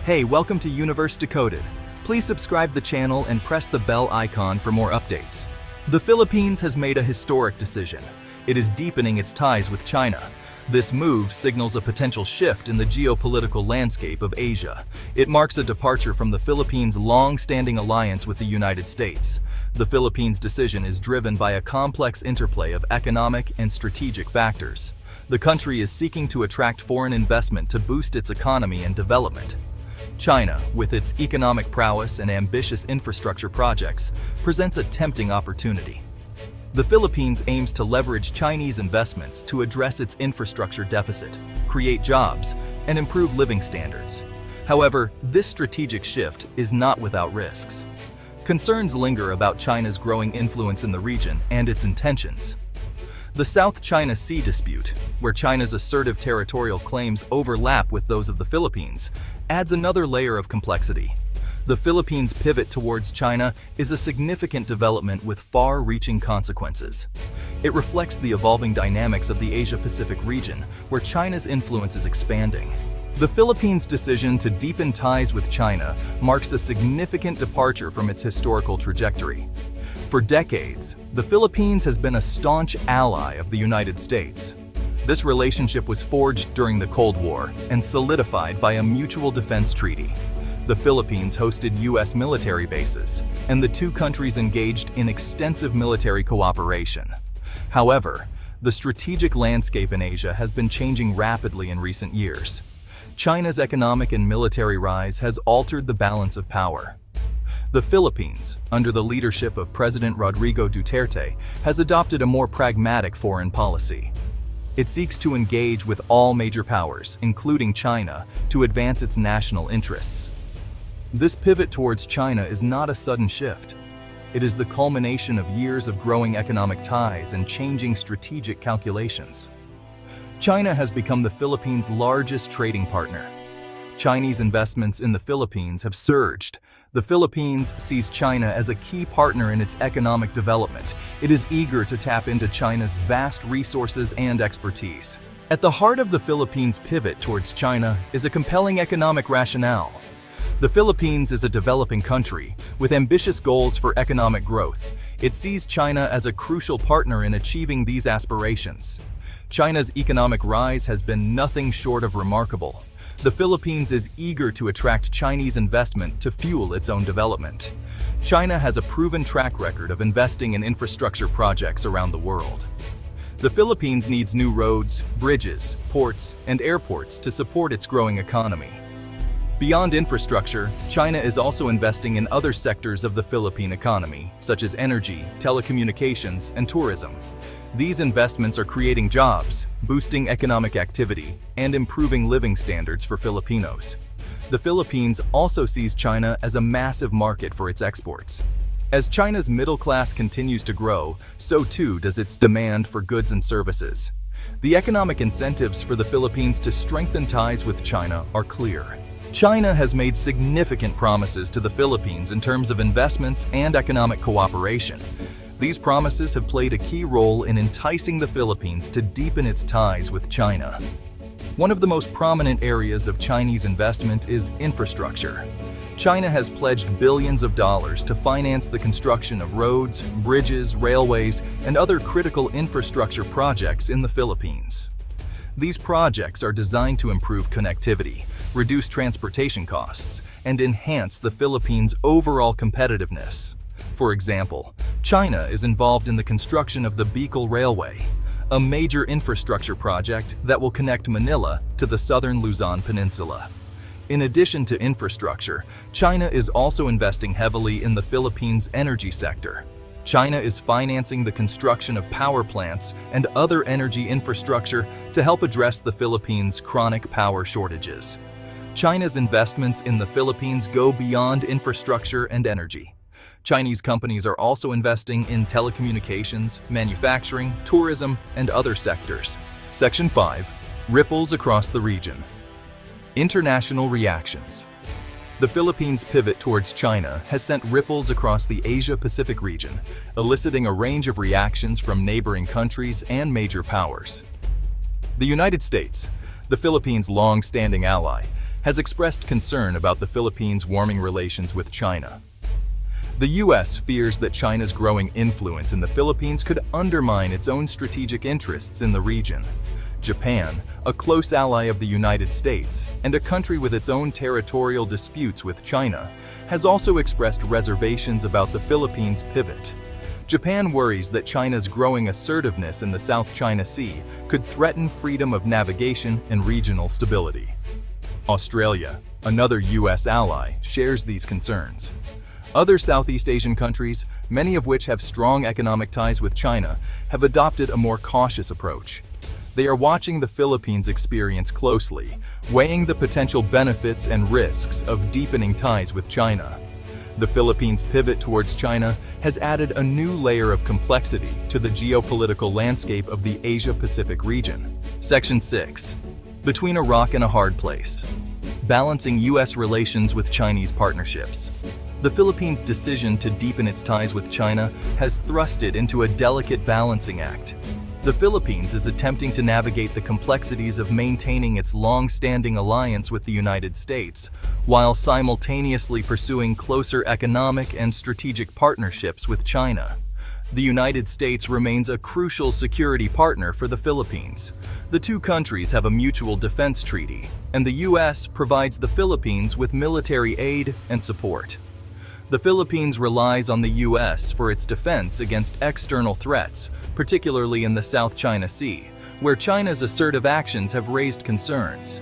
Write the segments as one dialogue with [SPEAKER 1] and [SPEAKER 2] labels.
[SPEAKER 1] Hey, welcome to Universe Decoded. Please subscribe the channel and press the bell icon for more updates. The Philippines has made a historic decision. It is deepening its ties with China. This move signals a potential shift in the geopolitical landscape of Asia. It marks a departure from the Philippines' long-standing alliance with the United States. The Philippines' decision is driven by a complex interplay of economic and strategic factors. The country is seeking to attract foreign investment to boost its economy and development. China, with its economic prowess and ambitious infrastructure projects, presents a tempting opportunity. The Philippines aims to leverage Chinese investments to address its infrastructure deficit, create jobs, and improve living standards. However, this strategic shift is not without risks. Concerns linger about China's growing influence in the region and its intentions. The South China Sea dispute, where China's assertive territorial claims overlap with those of the Philippines, adds another layer of complexity. The Philippines' pivot towards China is a significant development with far-reaching consequences. It reflects the evolving dynamics of the Asia-Pacific region, where China's influence is expanding. The Philippines' decision to deepen ties with China marks a significant departure from its historical trajectory. For decades, the Philippines has been a staunch ally of the United States. This relationship was forged during the Cold War and solidified by a mutual defense treaty. The Philippines hosted U.S. military bases, and the two countries engaged in extensive military cooperation. However, the strategic landscape in Asia has been changing rapidly in recent years. China's economic and military rise has altered the balance of power. The Philippines, under the leadership of President Rodrigo Duterte, has adopted a more pragmatic foreign policy. It seeks to engage with all major powers, including China, to advance its national interests. This pivot towards China is not a sudden shift. It is the culmination of years of growing economic ties and changing strategic calculations. China has become the Philippines' largest trading partner. Chinese investments in the Philippines have surged. The Philippines sees China as a key partner in its economic development. It is eager to tap into China's vast resources and expertise. At the heart of the Philippines' pivot towards China is a compelling economic rationale. The Philippines is a developing country with ambitious goals for economic growth. It sees China as a crucial partner in achieving these aspirations. China's economic rise has been nothing short of remarkable. The Philippines is eager to attract Chinese investment to fuel its own development. China has a proven track record of investing in infrastructure projects around the world. The Philippines needs new roads, bridges, ports, and airports to support its growing economy. Beyond infrastructure, China is also investing in other sectors of the Philippine economy, such as energy, telecommunications, and tourism. These investments are creating jobs, boosting economic activity, and improving living standards for Filipinos. The Philippines also sees China as a massive market for its exports. As China's middle class continues to grow, so too does its demand for goods and services. The economic incentives for the Philippines to strengthen ties with China are clear. China has made significant promises to the Philippines in terms of investments and economic cooperation. These promises have played a key role in enticing the Philippines to deepen its ties with China. One of the most prominent areas of Chinese investment is infrastructure. China has pledged billions of dollars to finance the construction of roads, bridges, railways, and other critical infrastructure projects in the Philippines. These projects are designed to improve connectivity, reduce transportation costs, and enhance the Philippines' overall competitiveness. For example, China is involved in the construction of the Bicol Railway, a major infrastructure project that will connect Manila to the southern Luzon Peninsula. In addition to infrastructure, China is also investing heavily in the Philippines' energy sector. China is financing the construction of power plants and other energy infrastructure to help address the Philippines' chronic power shortages. China's investments in the Philippines go beyond infrastructure and energy. Chinese companies are also investing in telecommunications, manufacturing, tourism, and other sectors. Section 5. Ripples across the region. International reactions. The Philippines' pivot towards China has sent ripples across the Asia-Pacific region, eliciting a range of reactions from neighboring countries and major powers. The United States, the Philippines' long-standing ally, has expressed concern about the Philippines' warming relations with China. The U.S. fears that China's growing influence in the Philippines could undermine its own strategic interests in the region. Japan, a close ally of the United States and a country with its own territorial disputes with China, has also expressed reservations about the Philippines' pivot. Japan worries that China's growing assertiveness in the South China Sea could threaten freedom of navigation and regional stability. Australia, another U.S. ally, shares these concerns. Other Southeast Asian countries, many of which have strong economic ties with China, have adopted a more cautious approach. They are watching the Philippines' experience closely, weighing the potential benefits and risks of deepening ties with China. The Philippines' pivot towards China has added a new layer of complexity to the geopolitical landscape of the Asia-Pacific region. Section 6. Between a rock and a hard place. Balancing U.S. relations with Chinese partnerships. The Philippines' decision to deepen its ties with China has thrust it into a delicate balancing act. The Philippines is attempting to navigate the complexities of maintaining its long-standing alliance with the United States, while simultaneously pursuing closer economic and strategic partnerships with China. The United States remains a crucial security partner for the Philippines. The two countries have a mutual defense treaty, and the U.S. provides the Philippines with military aid and support. The Philippines relies on the U.S. for its defense against external threats, particularly in the South China Sea, where China's assertive actions have raised concerns.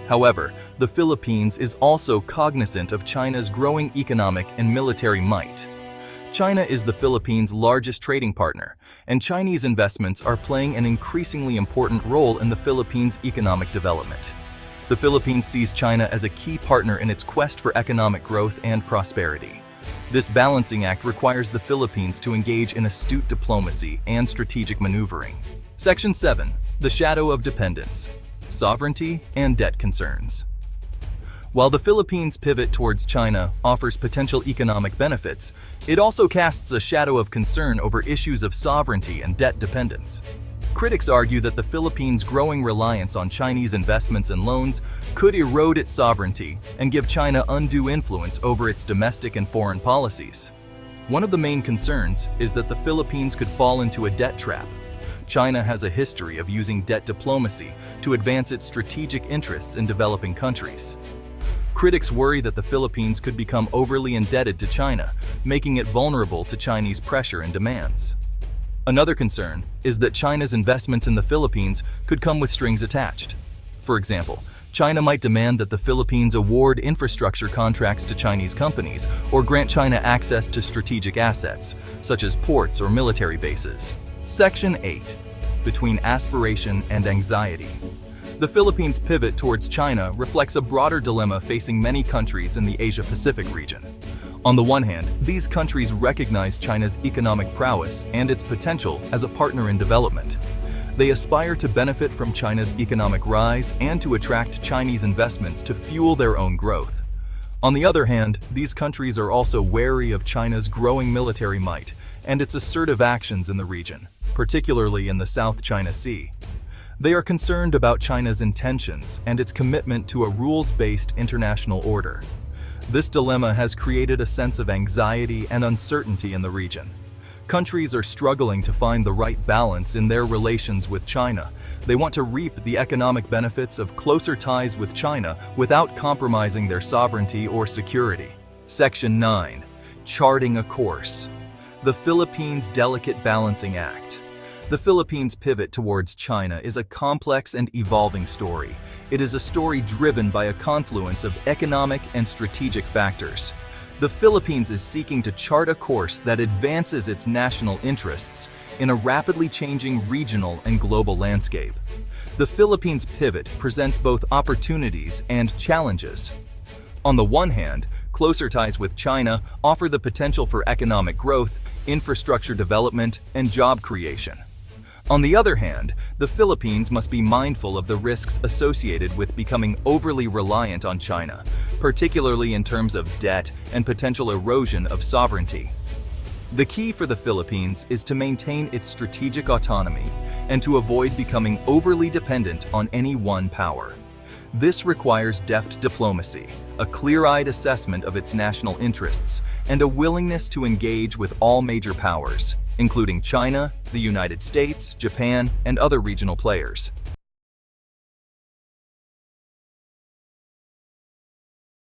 [SPEAKER 1] However, the Philippines is also cognizant of China's growing economic and military might. China is the Philippines' largest trading partner, and Chinese investments are playing an increasingly important role in the Philippines' economic development. The Philippines sees China as a key partner in its quest for economic growth and prosperity. This balancing act requires the Philippines to engage in astute diplomacy and strategic maneuvering. Section 7. The shadow of dependence. Sovereignty and debt concerns. While the Philippines' pivot towards China offers potential economic benefits, it also casts a shadow of concern over issues of sovereignty and debt dependence. Critics argue that the Philippines' growing reliance on Chinese investments and loans could erode its sovereignty and give China undue influence over its domestic and foreign policies. One of the main concerns is that the Philippines could fall into a debt trap. China has a history of using debt diplomacy to advance its strategic interests in developing countries. Critics worry that the Philippines could become overly indebted to China, making it vulnerable to Chinese pressure and demands. Another concern is that China's investments in the Philippines could come with strings attached. For example, China might demand that the Philippines award infrastructure contracts to Chinese companies or grant China access to strategic assets, such as ports or military bases. Section 8. Between aspiration and anxiety. The Philippines' pivot towards China reflects a broader dilemma facing many countries in the Asia-Pacific region. On the one hand, these countries recognize China's economic prowess and its potential as a partner in development. They aspire to benefit from China's economic rise and to attract Chinese investments to fuel their own growth. On the other hand, these countries are also wary of China's growing military might and its assertive actions in the region, particularly in the South China Sea. They are concerned about China's intentions and its commitment to a rules-based international order. This dilemma has created a sense of anxiety and uncertainty in the region. Countries are struggling to find the right balance in their relations with China. They want to reap the economic benefits of closer ties with China without compromising their sovereignty or security. Section 9. Charting a course. The Philippines' delicate balancing act. The Philippines' pivot towards China is a complex and evolving story. It is a story driven by a confluence of economic and strategic factors. The Philippines is seeking to chart a course that advances its national interests in a rapidly changing regional and global landscape. The Philippines' pivot presents both opportunities and challenges. On the one hand, closer ties with China offer the potential for economic growth, infrastructure development, and job creation. On the other hand, the Philippines must be mindful of the risks associated with becoming overly reliant on China, particularly in terms of debt and potential erosion of sovereignty. The key for the Philippines is to maintain its strategic autonomy and to avoid becoming overly dependent on any one power. This requires deft diplomacy, a clear-eyed assessment of its national interests, and a willingness to engage with all major powers, including China, the United States, Japan, and other regional players.